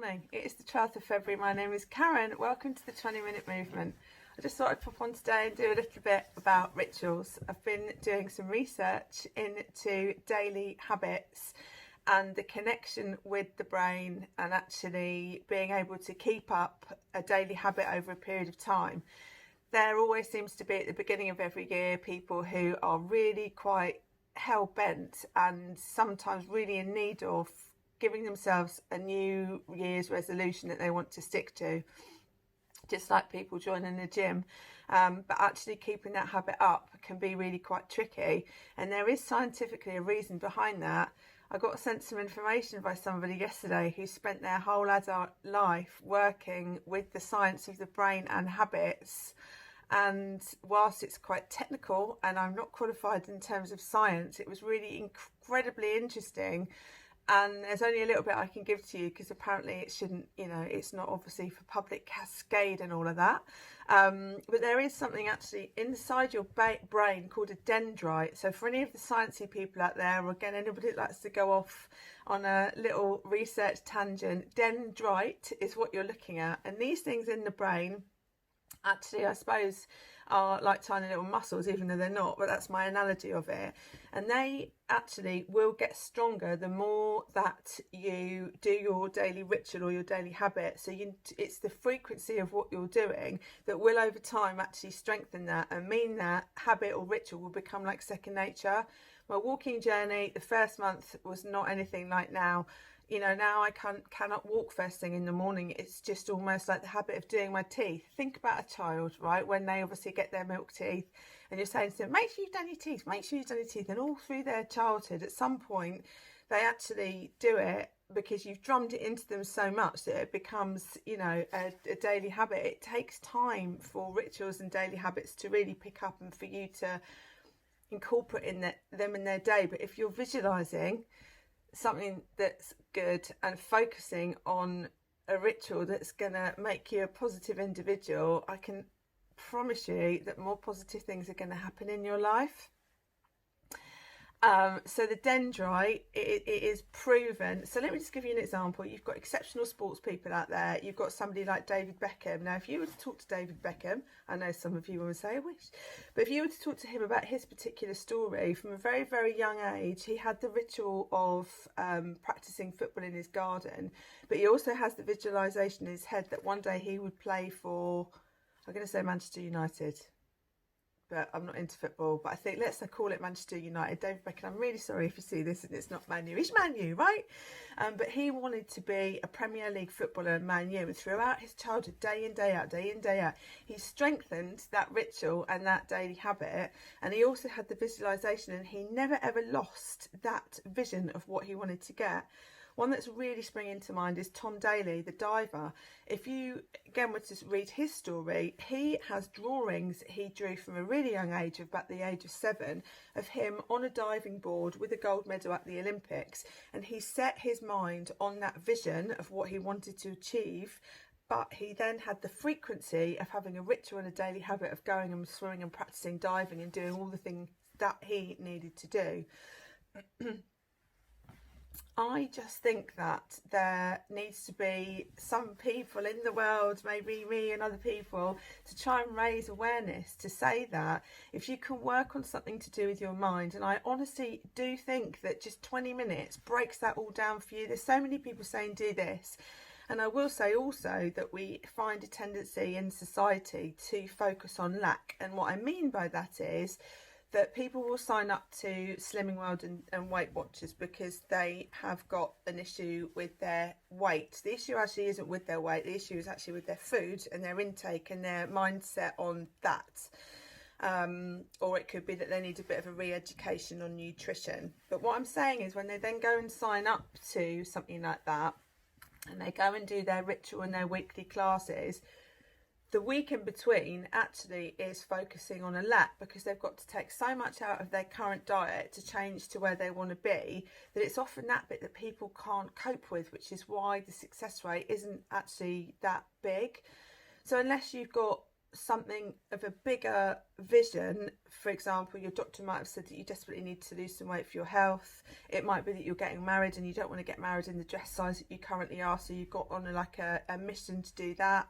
morning. It is the 12th of February. My name is Karen. Welcome to the 20-minute movement. I just thought I'd pop on today and do a little bit about rituals. I've been doing some research into daily habits and the connection with the brain and actually being able to keep up a daily habit over a period of time. There always seems to be at the beginning of every year people who are really quite hell-bent and sometimes really in need of giving themselves a New Year's resolution that they want to stick to, just like people joining the gym. But actually keeping that habit up can be really quite tricky, and there is scientifically a reason behind that. I got sent some information by somebody yesterday who spent their whole adult life working with the science of the brain and habits. And whilst it's quite technical and I'm not qualified in terms of science, it was really incredibly interesting. And there's only a little bit I can give to you because apparently it shouldn't, it's not obviously for public cascade and all of that. But there is something actually inside your brain called a dendrite. So for any of the sciencey people out there, or again, anybody that likes to go off on a little research tangent, dendrite is what you're looking at. And these things in the brain actually, I suppose, are like tiny little muscles, even though they're not, but that's my analogy of it. And they actually will get stronger the more that you do your daily ritual or your daily habit. So it's the frequency of what you're doing that will over time actually strengthen that and mean that habit or ritual will become like second nature. My walking journey, the first month was not anything like now. Now I cannot walk first thing in the morning. It's just almost like the habit of doing my teeth. Think about a child, right? When they obviously get their milk teeth and you're saying to them, make sure you've done your teeth, make sure you've done your teeth. And all through their childhood, at some point, they actually do it because you've drummed it into them so much that it becomes, a daily habit. It takes time for rituals and daily habits to really pick up and for you to incorporate them in their day. But if you're visualizing something that's good and focusing on a ritual that's going to make you a positive individual, I can promise you that more positive things are going to happen in your life. So the dendrite, it is proven. So let me just give you an example. You've got exceptional sports people out there. You've got somebody like David Beckham. Now, if you were to talk to David Beckham, I know some of you will say, I wish, but if you were to talk to him about his particular story, from a very, very young age, he had the ritual of practicing football in his garden, but he also has the visualisation in his head that one day he would play for, I'm going to say Manchester United, but I'm not into football, but I think let's call it Manchester United. David Beckham, I'm really sorry if you see this and it's not Man U. He's Man U, right? But he wanted to be a Premier League footballer in Man U, and throughout his childhood, day in, day out, he strengthened that ritual and that daily habit. And he also had the visualisation, and he never ever lost that vision of what he wanted to get. One that's really springing to mind is Tom Daley, the diver. If you, again, were to read his story, he has drawings he drew from a really young age, of about the age of 7, of him on a diving board with a gold medal at the Olympics. And he set his mind on that vision of what he wanted to achieve, but he then had the frequency of having a ritual and a daily habit of going and swimming and practicing diving and doing all the things that he needed to do. I just think that there needs to be some people in the world, maybe me and other people, to try and raise awareness to say that if you can work on something to do with your mind, and I honestly do think that just 20 minutes breaks that all down for you. There's so many people saying do this. And I will say also that we find a tendency in society to focus on lack. And what I mean by that is that people will sign up to Slimming World and Weight Watchers because they have got an issue with their weight. The issue actually isn't with their weight. The issue is actually with their food and their intake and their mindset on that. Or it could be that they need a bit of a re-education on nutrition. But what I'm saying is when they then go and sign up to something like that, and they go and do their ritual and their weekly classes, the week in between actually is focusing on a lack, because they've got to take so much out of their current diet to change to where they want to be, that it's often that bit that people can't cope with, which is why the success rate isn't actually that big. So unless you've got something of a bigger vision, for example, your doctor might have said that you desperately need to lose some weight for your health. It might be that you're getting married and you don't want to get married in the dress size that you currently are, so you've got on like a mission to do that.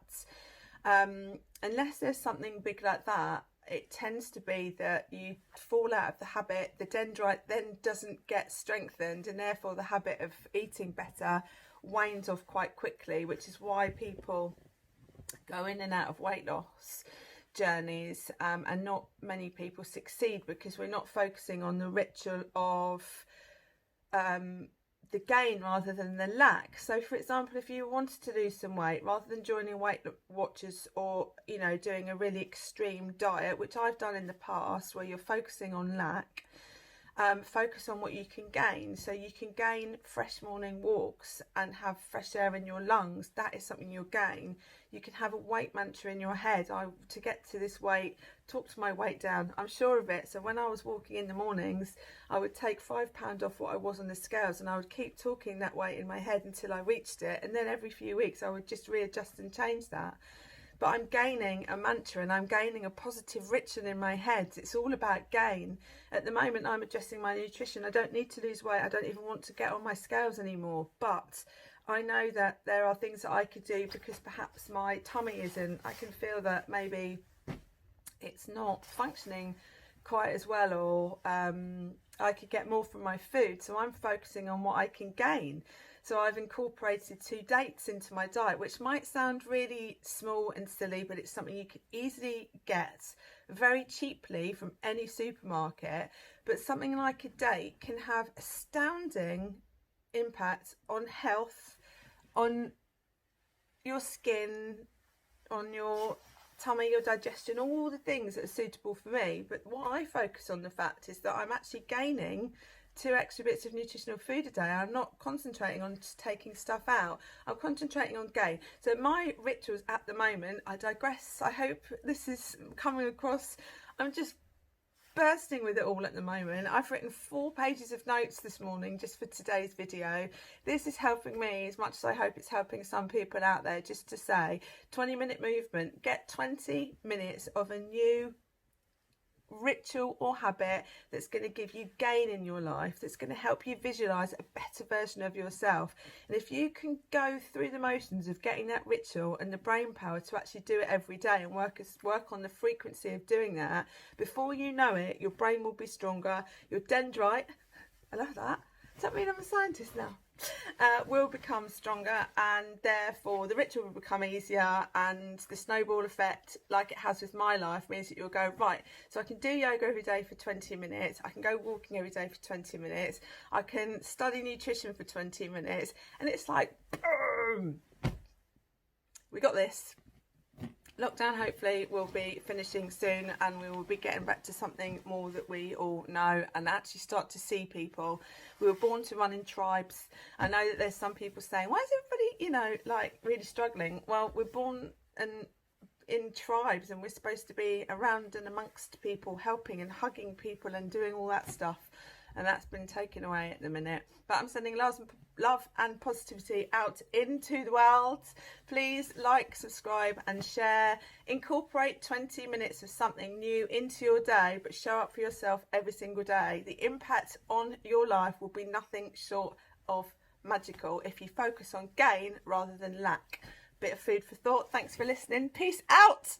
Unless there's something big like that, it tends to be that you fall out of the habit, the dendrite then doesn't get strengthened, and therefore the habit of eating better wanes off quite quickly, which is why people go in and out of weight loss journeys, and not many people succeed, because we're not focusing on the ritual of the gain rather than the lack. So for example, if you wanted to lose some weight, rather than joining Weight Watchers or, you know, doing a really extreme diet, which I've done in the past, where you're focusing on lack, focus on what you can gain. So you can gain fresh morning walks and have fresh air in your lungs. That is something you'll gain. You can have a weight mantra in your head. To get to this weight, talk to my weight down. I'm sure of it. So when I was walking in the mornings, I would take £5 off what I was on the scales, and I would keep talking that weight in my head until I reached it. And then every few weeks I would just readjust and change that. But I'm gaining a mantra, and I'm gaining a positive ritual in my head. It's all about gain. At the moment, I'm adjusting my nutrition. I don't need to lose weight. I don't even want to get on my scales anymore. But I know that there are things that I could do, because perhaps my tummy isn't. I can feel that maybe it's not functioning quite as well, or I could get more from my food. So I'm focusing on what I can gain. So I've incorporated 2 dates into my diet, which might sound really small and silly, but it's something you can easily get very cheaply from any supermarket. But something like a date can have astounding impact on health, on your skin, on your tummy, your digestion, all the things that are suitable for me. But what I focus on, the fact is that I'm actually gaining 2 extra bits of nutritional food a day. I'm not concentrating on just taking stuff out. I'm concentrating on gain. So my rituals at the moment, I digress. I hope this is coming across. I'm just bursting with it all at the moment. I've written 4 pages of notes this morning just for today's video. This is helping me as much as I hope it's helping some people out there. Just to say, 20-minute movement. Get 20 minutes of a new ritual or habit that's going to give you gain in your life, that's going to help you visualize a better version of yourself. And if you can go through the motions of getting that ritual and the brain power to actually do it every day, and work on the frequency of doing that, before you know it, your brain will be stronger, your dendrite, I love that, does that mean I'm a scientist now? Will become stronger, and therefore the ritual will become easier, and the snowball effect, like it has with my life, means that you'll go, right, so I can do yoga every day for 20 minutes, I can go walking every day for 20 minutes, I can study nutrition for 20 minutes, and it's like, boom, we got this. Lockdown hopefully will be finishing soon, and we will be getting back to something more that we all know, and actually start to see people. We were born to run in tribes. I know that there's some people saying, why is everybody, you know, like really struggling? Well, we're born in tribes, and we're supposed to be around and amongst people, helping and hugging people and doing all that stuff. And that's been taken away at the minute. But I'm sending love and positivity out into the world. Please like, subscribe and share. Incorporate 20 minutes of something new into your day, but show up for yourself every single day. The impact on your life will be nothing short of magical if you focus on gain rather than lack. Bit of food for thought. Thanks for listening. Peace out.